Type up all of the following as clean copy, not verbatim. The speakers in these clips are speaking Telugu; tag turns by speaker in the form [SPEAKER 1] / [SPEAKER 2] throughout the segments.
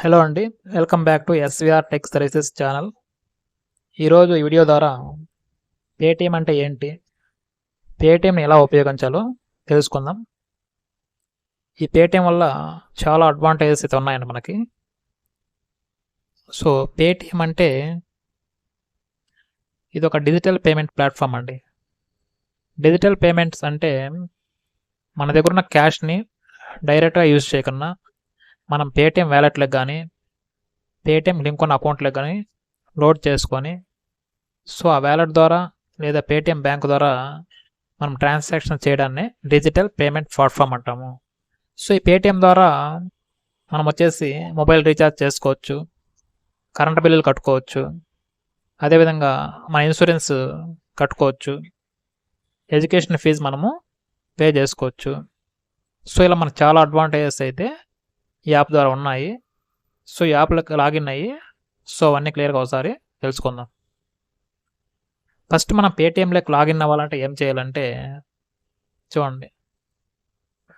[SPEAKER 1] హలో అండి. Welcome back to SVR tech services channel. ఈరోజు ఈ వీడియో ద్వారా పేటీఎం అంటే ఏంటి, పేటీఎంని ఎలా ఉపయోగించాలో తెలుసుకుందాం. ఈ పేటీఎం వల్ల చాలా అడ్వాంటేజెస్ అయితే ఉన్నాయండి మనకి. సో పేటీఎం అంటే ఇది ఒక డిజిటల్ పేమెంట్ ప్లాట్ఫామ్ అండి. డిజిటల్ పేమెంట్స్ అంటే మన దగ్గర ఉన్న క్యాష్ని డైరెక్ట్గా యూజ్ చేయకుండా మనం పేటీఎం వ్యాలెట్లకు కానీ పేటీఎం లింక్ ఉన్న అకౌంట్లకు కానీ లోడ్ చేసుకొని సో ఆ వ్యాలెట్ ద్వారా లేదా పేటీఎం బ్యాంక్ ద్వారా మనం ట్రాన్సాక్షన్ చేయడాన్ని డిజిటల్ పేమెంట్ ప్లాట్ఫామ్ అంటాము. సో ఈ పేటీఎం ద్వారా మనం వచ్చేసి మొబైల్ రీఛార్జ్ చేసుకోవచ్చు, కరెంట్ బిల్లులు కట్టుకోవచ్చు, అదేవిధంగా మన ఇన్సూరెన్స్ కట్టుకోవచ్చు, ఎడ్యుకేషన్ ఫీజు మనము పే చేసుకోవచ్చు. సో ఇలా మనకు చాలా అడ్వాంటేజెస్ అయితే ఈ యాప్ ద్వారా ఉన్నాయి. సో ఈ యాప్లకు లాగిన్ అయ్యి సో అవన్నీ క్లియర్గా ఒకసారి తెలుసుకుందాం. ఫస్ట్ మనం పేటీఎంలోకి లాగిన్ అవ్వాలంటే ఏం చేయాలంటే చూడండి,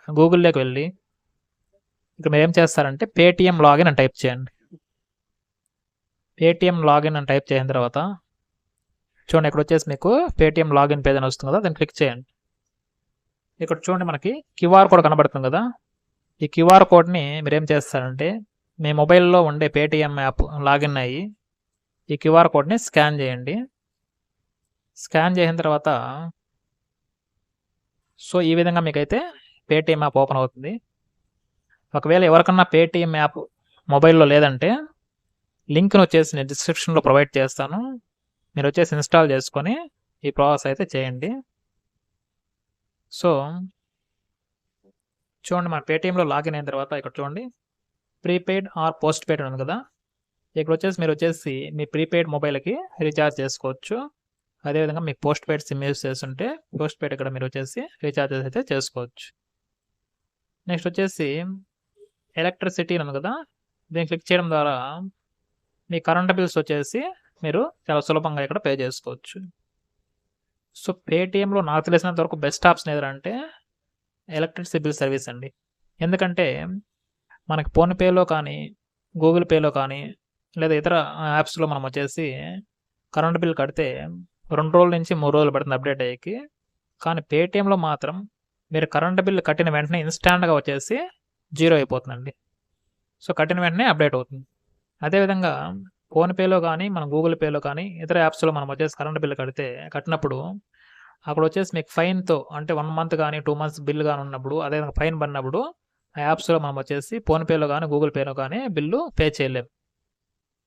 [SPEAKER 1] గూగుల్లోకి వెళ్ళి ఇక్కడ మీరు ఏం చేస్తారంటే పేటీఎం లాగిన్ అని టైప్ చేయండి. పేటీఎం లాగిన్ అని టైప్ చేసిన తర్వాత చూడండి, ఇక్కడ వచ్చేసి మీకు పేటీఎం లాగిన్ పేజ్ అని వస్తుంది కదా, దాన్ని క్లిక్ చేయండి. ఇక్కడ చూడండి మనకి క్యూఆర్ కోడ్ కనబడుతుంది కదా, ఈ క్యూఆర్ కోడ్ని మీరు ఏం చేస్తారంటే మీ మొబైల్లో ఉండే పేటీఎం యాప్ లాగిన్ అయ్యి ఈ క్యూఆర్ కోడ్ని స్కాన్ చేయండి. స్కాన్ చేసిన తర్వాత సో ఈ విధంగా మీకైతే పేటీఎం యాప్ ఓపెన్ అవుతుంది. ఒకవేళ ఎవరికన్నా పేటీఎం యాప్ మొబైల్లో లేదంటే లింక్ను వచ్చేసి నేను డిస్క్రిప్షన్లో ప్రొవైడ్ చేస్తాను, మీరు వచ్చేసి ఇన్స్టాల్ చేసుకొని ఈ ప్రాసెస్ అయితే చేయండి. సో చూడండి, మన పేటీఎంలో లాగిన్ అయిన తర్వాత ఇక్కడ చూడండి ప్రీపెయిడ్ ఆర్ పోస్ట్ పెయిడ్ ఉంది కదా, ఇక్కడ వచ్చేసి మీరు వచ్చేసి మీ ప్రీపెయిడ్ మొబైల్కి రీఛార్జ్ చేసుకోవచ్చు. అదేవిధంగా మీకు పోస్ట్ పెయిడ్ సిమ్ యూస్ చేస్తుంటే పోస్ట్ పెయిడ్ ఇక్కడ మీరు వచ్చేసి రీఛార్జెస్ అయితే చేసుకోవచ్చు. నెక్స్ట్ వచ్చేసి ఎలక్ట్రిసిటీ ఉంది కదా, దీన్ని క్లిక్ చేయడం ద్వారా మీ కరెంట్ బిల్స్ వచ్చేసి మీరు చాలా సులభంగా ఇక్కడ పే చేసుకోవచ్చు. సో పేటీఎంలో నాకు తెలిసినంత వరకు బెస్ట్ ఆప్షన్ ఏదంటే ఎలక్ట్రిసిటీ బిల్ సర్వీస్ అండి. ఎందుకంటే మనకి ఫోన్పేలో కానీ గూగుల్ పేలో కానీ లేదా ఇతర యాప్స్లో మనం వచ్చేసి కరెంట్ బిల్ కడితే 2 రోజుల నుంచి 3 రోజులు పడుతుంది అప్డేట్ అయ్యేకి. కానీ పేటీఎంలో మాత్రం మీరు కరెంట్ బిల్ కట్టిన వెంటనే ఇన్స్టాంట్గా వచ్చేసి 0 అయిపోతుందండి. సో కట్టిన వెంటనే అప్డేట్ అవుతుంది. అదేవిధంగా ఫోన్పేలో కానీ మన గూగుల్ పేలో కానీ ఇతర యాప్స్లో మనం వచ్చేసి కరెంట్ బిల్ కట్టినప్పుడు అక్కడ వచ్చేసి మీకు ఫైన్తో అంటే 1 మంత్ కానీ 2 మంత్స్ బిల్ కానీ ఉన్నప్పుడు అదేవిధంగా ఫైన్ పడినప్పుడు ఆ యాప్స్లో మనం వచ్చేసి ఫోన్పేలో కానీ గూగుల్ పేలో కానీ బిల్లు పే చేయలేము.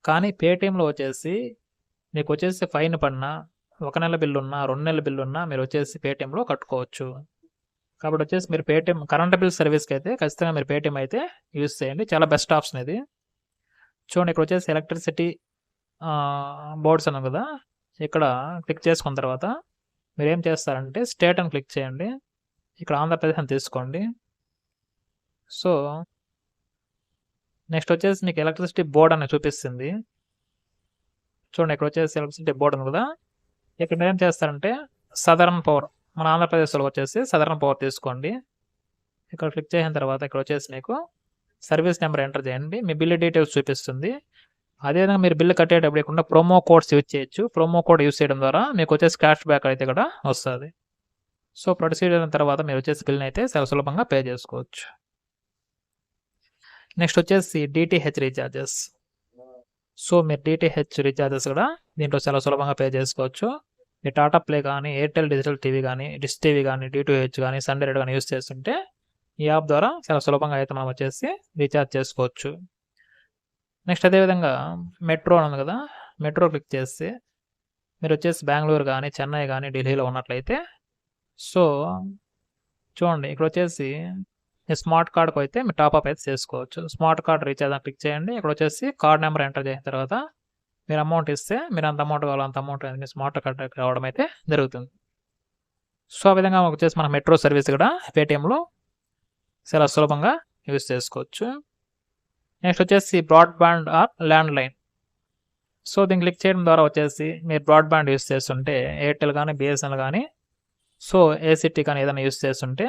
[SPEAKER 1] కానీ పేటీఎంలో వచ్చేసి మీకు వచ్చేసి ఫైన్ పడినా 1 నెల బిల్లు ఉన్నా 2 నెలల బిల్లు ఉన్నా మీరు వచ్చేసి పేటీఎంలో కట్టుకోవచ్చు. కాబట్టి వచ్చేసి మీరు పేటీఎం కరెంట్ బిల్ సర్వీస్కి అయితే ఖచ్చితంగా మీరు పేటీఎం అయితే యూజ్ చేయండి, చాలా బెస్ట్ ఆప్షన్ ఇది. చూడండి, ఇక్కడ వచ్చేసి ఎలక్ట్రిసిటీ బోర్డ్స్ అన్నాం కదా, ఇక్కడ క్లిక్ చేసుకున్న తర్వాత మీరు ఏం చేస్తారంటే స్టేట్ అని క్లిక్ చేయండి. ఇక్కడ ఆంధ్రప్రదేశ్ అని తీసుకోండి. సో నెక్స్ట్ వచ్చేసి మీకు ఎలక్ట్రిసిటీ బోర్డ్ అని చూపిస్తుంది. చూడండి, ఇక్కడ వచ్చేసి ఎలక్ట్రిసిటీ బోర్డ్ ఉంది కదా, ఇక్కడ మీరు ఏం చేస్తారంటే సదరన్ పవర్ మన ఆంధ్రప్రదేశ్లో వచ్చేసి సదరన్ పవర్ తీసుకోండి. ఇక్కడ క్లిక్ చేసిన తర్వాత ఇక్కడ వచ్చేసి మీకు సర్వీస్ నెంబర్ ఎంటర్ చేయండి, మీ బిల్ డీటెయిల్స్ చూపిస్తుంది. అదేవిధంగా మీరు బిల్లు కట్టేటప్పుడు ఇక్కడ ప్రోమో కోడ్స్ యూజ్ చేయొచ్చు. ప్రోమో కోడ్ యూజ్ చేయడం ద్వారా మీకు వచ్చేసి క్యాష్ బ్యాక్ అయితే ఇక్కడ వస్తుంది. సో ప్రొసీడ్ అయిన తర్వాత మీరు వచ్చేసి బిల్ని అయితే చాలా సులభంగా పే చేసుకోవచ్చు. నెక్స్ట్ వచ్చేసి డిటిహెచ్ రీఛార్జెస్. సో మీరు డిటిహెచ్ రీఛార్జెస్ కూడా దీంట్లో చాలా సులభంగా పే చేసుకోవచ్చు. ఈ టాటా ప్లే కానీ ఎయిర్టెల్ డిజిటల్ టీవీ కానీ డిష్ టీవీ కానీ డిటిహెచ్ కానీ సన్ డైరెక్ట్ కానీ యూజ్ చేస్తుంటే ఈ యాప్ ద్వారా చాలా సులభంగా అయితే మనం వచ్చేసి రీఛార్జ్ చేసుకోవచ్చు. నెక్స్ట్ అదేవిధంగా మెట్రో ఉంది కదా, మెట్రో క్లిక్ చేస్తే మీరు వచ్చేసి బెంగళూరు కానీ చెన్నై కానీ ఢిల్లీలో ఉన్నట్లయితే సో చూడండి, ఇక్కడ వచ్చేసి స్మార్ట్ కార్డ్కి అయితే మీరు టాప్అప్ అయితే చేసుకోవచ్చు. స్మార్ట్ కార్డ్ రీఛార్జ్ అని క్లిక్ చేయండి. ఇక్కడ వచ్చేసి కార్డ్ నెంబర్ ఎంటర్ చేసిన తర్వాత మీరు అమౌంట్ ఇస్తే మీరు అంత అమౌంట్ కావాలి అంత అమౌంట్ అనేది స్మార్ట్ కార్డ్ రావడం అయితే జరుగుతుంది. సో ఆ విధంగా వచ్చేసి మన మెట్రో సర్వీస్ కూడా పేటీఎంలో చాలా సులభంగా యూజ్ చేసుకోవచ్చు. నెక్స్ట్ వచ్చేసి బ్రాడ్బ్యాండ్ ఆర్ ల్యాండ్లైన్. సో దీన్ని క్లిక్ చేయడం ద్వారా వచ్చేసి మీరు బ్రాడ్బ్యాండ్ యూజ్ చేస్తుంటే ఎయిర్టెల్ కానీ బిఎస్ఎన్ఎల్ కానీ సో ఏసీటీ కానీ ఏదైనా యూజ్ చేస్తుంటే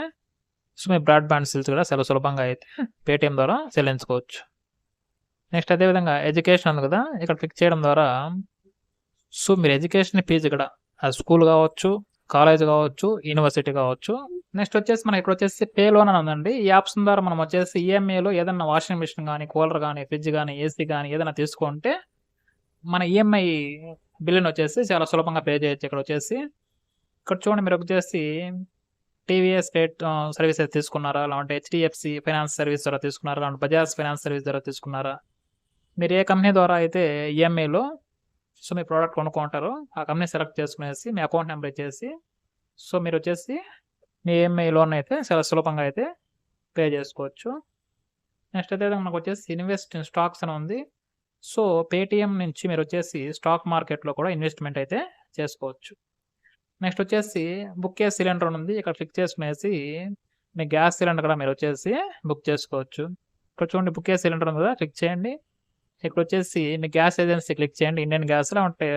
[SPEAKER 1] సో మీ బ్రాడ్బ్యాండ్ బిల్స్ కూడా చాలా సులభంగా అయితే పేటీఎం ద్వారా చెల్లించుకోవచ్చు. నెక్స్ట్ అదేవిధంగా ఎడ్యుకేషన్ ఉంది కదా, ఇక్కడ క్లిక్ చేయడం ద్వారా సో మీరు ఎడ్యుకేషన్ ఫీజు ఇక్కడ స్కూల్ కావచ్చు, కాలేజ్ కావచ్చు, యూనివర్సిటీ కావచ్చు. నెక్స్ట్ వచ్చేసి మనకి ఇక్కడ వచ్చేసి పే లోన్ అని ఉందండి. ఈ ఆప్షన్ ద్వారా మనం వచ్చేసి ఈఎంఐలో ఏదన్నా వాషింగ్ మిషన్ కానీ, కూలర్ కానీ, ఫ్రిడ్జ్ కానీ, ఏసీ కానీ ఏదైనా తీసుకుంటే మన ఈఎంఐ బిల్లుని వచ్చేసి చాలా సులభంగా పే చేయొచ్చు. ఇక్కడ చూడండి, మీరు వచ్చేసి టీవీఎస్ స్టేట్ సర్వీసెస్ తీసుకున్నారా, లేదంటే హెచ్డిఎఫ్సి ఫైనాన్స్ సర్వీస్ ద్వారా తీసుకున్నారా, లేదంటే బజాజ్ ఫైనాన్స్ సర్వీస్ ద్వారా తీసుకున్నారా, మీరు ఏ కంపెనీ ద్వారా అయితే ఈఎంఐలో సో మీ ప్రోడక్ట్ కొనుక్కుంటారో ఆ కంపెనీ సెలెక్ట్ చేసుకునేసి మీ అకౌంట్ నెంబర్ ఇచ్చేసి సో మీరు వచ్చేసి మీ ఈఎంఐ లోన్ అయితే చాలా సులభంగా అయితే పే చేసుకోవచ్చు. నెక్స్ట్ అయితే మనకు వచ్చేసి ఇన్వెస్ట్ ఇన్ స్టాక్స్ అని ఉంది. సో పేటిఎం నుంచి మీరు వచ్చేసి స్టాక్ మార్కెట్లో కూడా ఇన్వెస్ట్మెంట్ అయితే చేసుకోవచ్చు. నెక్స్ట్ వచ్చేసి బుక్ ఏ సిలిండర్ ఉంది. ఇక్కడ క్లిక్ చేసుకునేసి మీ గ్యాస్ సిలిండర్ కూడా మీరు వచ్చేసి బుక్ చేసుకోవచ్చు. ఇక్కడ చూడండి, బుక్ ఏ సిలిండర్ ఉంది కదా, క్లిక్ చేయండి. ఇక్కడ వచ్చేసి మీ గ్యాస్ ఏజెన్సీ క్లిక్ చేయండి. ఇండియన్ గ్యాస్ ఉంటే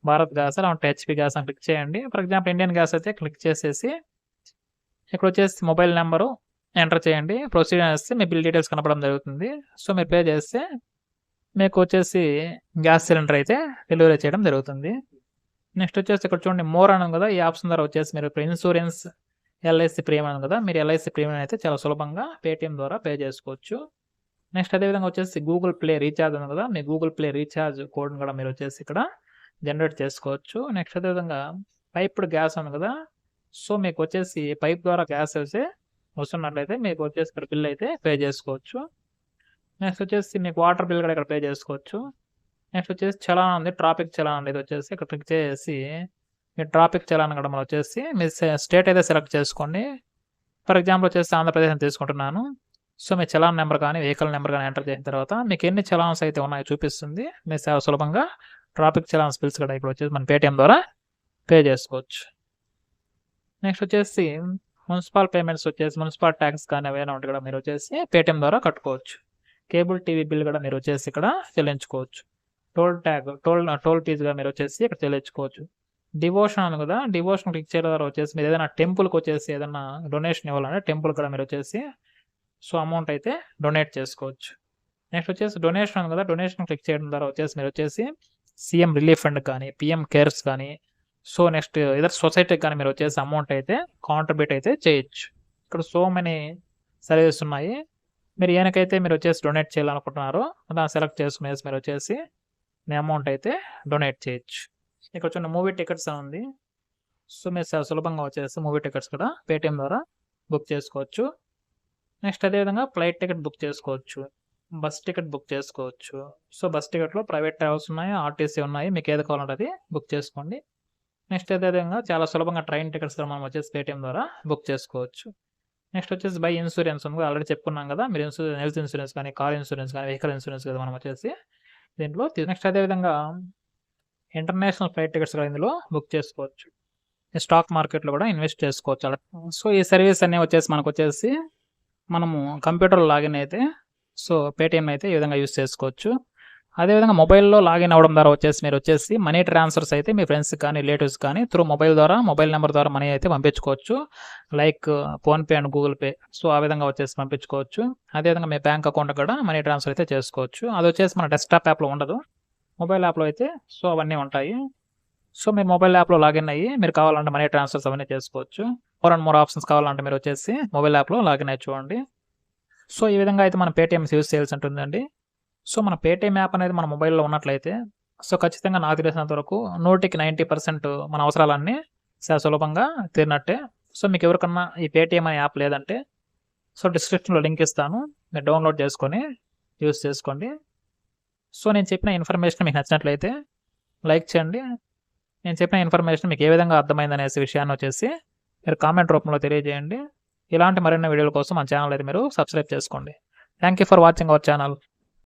[SPEAKER 1] భారత్ గ్యాస్ ఉంటే హెచ్పి గ్యాస్ అని క్లిక్ చేయండి. ఫర్ ఎగ్జాంపుల్ ఇండియన్ గ్యాస్ అయితే క్లిక్ చేసేసి ఇక్కడ వచ్చేసి మొబైల్ నెంబరు ఎంటర్ చేయండి. ప్రొసీడ్ చేస్తే మీ బిల్ డీటెయిల్స్ కనపడడం జరుగుతుంది. సో మీరు పే చేస్తే మీకు వచ్చేసి గ్యాస్ సిలిండర్ అయితే డెలివరీ చేయడం జరుగుతుంది. నెక్స్ట్ వచ్చేసి ఇక్కడ చూడండి, మోర్ అని కదా, ఈ ఆప్షన్ ద్వారా వచ్చేసి మీరు ఇప్పుడు ఇన్సూరెన్స్ ఎల్ఐసి ప్రీమియం అని కదా, మీరు ఎల్ఐసి ప్రీమియం అయితే చాలా సులభంగా పేటిఎం ద్వారా పే చేసుకోవచ్చు. నెక్స్ట్ అదేవిధంగా వచ్చేసి గూగుల్ ప్లే రీఛార్జ్ ఉంది కదా, మీ గూగుల్ ప్లే రీఛార్జ్ కోడ్ని కూడా మీరు వచ్చేసి ఇక్కడ జనరేట్ చేసుకోవచ్చు. నెక్స్ట్ అదేవిధంగా పైప్డ్ గ్యాస్ ఉంది కదా, సో మీకు వచ్చేసి పైప్ ద్వారా గ్యాస్ అయితే వస్తున్నట్లయితే మీకు వచ్చేసి ఇక్కడ బిల్ అయితే పే చేసుకోవచ్చు. నెక్స్ట్ వచ్చేసి మీకు వాటర్ బిల్ కూడా ఇక్కడ పే చేసుకోవచ్చు. నెక్స్ట్ వచ్చేసి చలాన్ ఉంది, ట్రాఫిక్ చలాన్ ఉంది. ఇది వచ్చేసి ఇక్కడ క్లిక్ చేసి మీ ట్రాఫిక్ చలాన్ కూడా మనం వచ్చేసి మీ స్టేట్ అయితే సెలెక్ట్ చేసుకోండి. ఫర్ ఎగ్జాంపుల్ వచ్చేసి ఆంధ్రప్రదేశ్ అని తీసుకుంటున్నాను. సో మీ చలాన్ నెంబర్ కానీ వెహికల్ నెంబర్ కానీ ఎంటర్ చేసిన తర్వాత మీకు ఎన్ని చలాన్స్ అయితే ఉన్నాయో చూపిస్తుంది. మీరు చాలా సులభంగా ట్రాఫిక్ చలాన్స్ బిల్స్ కూడా ఇక్కడ వచ్చేసి మన పేటిఎం ద్వారా పే చేసుకోవచ్చు. నెక్స్ట్ వచ్చేసి మున్సిపల్ పేమెంట్స్ వచ్చేసి మున్సిపల్ ట్యాక్స్ కానీ ఏమైనా ఉంటే కూడా మీరు వచ్చేసి పేటిఎం ద్వారా కట్టుకోవచ్చు. కేబుల్ టీవీ బిల్ కూడా మీరు వచ్చేసి ఇక్కడ చెల్లించుకోవచ్చు. టోల్ ఫీజుగా మీరు వచ్చేసి ఇక్కడ చెల్లించుకోవచ్చు. డివోషన్ అని కదా, డివోషన్ క్లిక్ చేయడం ద్వారా వచ్చేసి మీరు ఏదైనా టెంపుల్కి వచ్చేసి ఏదైనా డొనేషన్ ఇవ్వాలంటే టెంపుల్ కూడా మీరు వచ్చేసి సో అమౌంట్ అయితే డొనేట్ చేసుకోవచ్చు. నెక్స్ట్ వచ్చేసి డొనేషన్ ఉంది కదా, డొనేషన్ క్లిక్ చేయడం ద్వారా వచ్చేసి మీరు వచ్చేసి సీఎం రిలీఫ్ ఫండ్ కానీ, పిఎం కేర్స్ కానీ, సో నెక్స్ట్ ఇదర్ సొసైటీకి కానీ మీరు వచ్చేసి అమౌంట్ అయితే కాంట్రిబ్యూట్ అయితే చేయొచ్చు. ఇక్కడ సో మెనీ సర్వీసెస్ ఉన్నాయి. మీరు ఏనకైతే మీరు వచ్చేసి డొనేట్ చేయాలనుకుంటున్నారో దాన్ని సెలెక్ట్ చేసుకునేసి మీరు వచ్చేసి మీ అమౌంట్ అయితే డొనేట్ చేయొచ్చు. ఇక్కడ వచ్చిన మూవీ టికెట్స్ ఉంది. సో మీరు సులభంగా వచ్చేసి మూవీ టికెట్స్ కూడా పేటిఎం ద్వారా బుక్ చేసుకోవచ్చు. నెక్స్ట్ అదేవిధంగా ఫ్లైట్ టికెట్ బుక్ చేసుకోవచ్చు, బస్ టికెట్ బుక్ చేసుకోవచ్చు. సో బస్ టికెట్లో ప్రైవేట్ ట్రావెల్స్ ఉన్నాయి, ఆర్టీసీ ఉన్నాయి, మీకు ఏది కావాలంటే అది బుక్ చేసుకోండి. నెక్స్ట్ అదేవిధంగా చాలా సులభంగా ట్రైన్ టికెట్స్ కూడా మనం వచ్చేసి పేటిఎం ద్వారా బుక్ చేసుకోవచ్చు. నెక్స్ట్ వచ్చేసి బై ఇన్సూరెన్స్ ఉంది, ఆల్రెడీ చెప్పుకున్నాం కదా, మీరు హెల్త్ ఇన్సూరెన్స్ కానీ, కార్ ఇన్సూరెన్స్ కానీ, వెహికల్ ఇన్సూరెన్స్ కదా మనం వచ్చేసి దీంట్లో. నెక్స్ట్ అదేవిధంగా ఇంటర్నేషనల్ ఫ్లైట్ టికెట్స్ కూడా ఇందులో బుక్ చేసుకోవచ్చు. స్టాక్ మార్కెట్లో కూడా ఇన్వెస్ట్ చేసుకోవచ్చు. సో ఈ సర్వీస్ అన్నీ వచ్చేసి మనకు వచ్చేసి మనము కంప్యూటర్ లాగిన్ అయితే సో పేటిఎం అయితే ఈ విధంగా యూస్ చేసుకోవచ్చు. అదేవిధంగా మొబైల్లో లాగిన్ అవ్వడం ద్వారా వచ్చేసి మీరు వచ్చేసి మనీ ట్రాన్స్ఫర్స్ అయితే మీ ఫ్రెండ్స్కి కానీ, రిలేటివ్స్ కానీ త్రూ మొబైల్ ద్వారా, మొబైల్ నెంబర్ ద్వారా మనీ అయితే పంపించుకోవచ్చు. Like PhonePe and Google pay, so ఆ విధంగా వచ్చేసి పంపించుకోవచ్చు. అదేవిధంగా మీ బ్యాంక్ అకౌంట్ కూడా మనీ ట్రాన్స్ఫర్ అయితే చేసుకోవచ్చు. అది వచ్చేసి మన డెస్క్టాప్ యాప్లో ఉండదు, మొబైల్ యాప్లో అయితే సో అవన్నీ ఉంటాయి. సో మీరు మొబైల్ యాప్లో లాగిన్ అయ్యి మీరు కావాలంటే మనీ ట్రాన్స్ఫర్స్ అవన్నీ చేసుకోవచ్చు. మోర్ ఆప్షన్స్ కావాలంటే మీరు వచ్చేసి మొబైల్ యాప్లో లాగిన్ అయ్యి చూడండి. సో ఈ విధంగా అయితే మన పేటిఎం యూస్ చేయాల్సి ఉంటుందండి. సో మన పేటిఎం యాప్ అనేది మన మొబైల్లో ఉన్నట్లయితే సో ఖచ్చితంగా నాకు తెలిసినంత వరకు 90% మన అవసరాలన్నీ చాలా సులభంగా తీరినట్టే. సో మీకు ఎవరికన్నా ఈ పేటిఎం అనే యాప్ లేదంటే సో డిస్క్రిప్షన్లో లింక్ ఇస్తాను, మీరు డౌన్లోడ్ చేసుకొని యూస్ చేసుకోండి. సో నేను చెప్పిన ఇన్ఫర్మేషన్ మీకు నచ్చినట్లయితే లైక్ చేయండి. నేను చెప్పిన ఇన్ఫర్మేషన్ మీకు ఏ విధంగా అర్థమైందనే విషయాన్ని వచ్చేసి మీరు కామెంట్ రూపంలో తెలియజేయండి. ఇలాంటి మరిన్ని వీడియోల కోసం మన ఛానల్ అయితే మీరు సబ్స్క్రైబ్ చేసుకోండి. Thank you for watching our channel.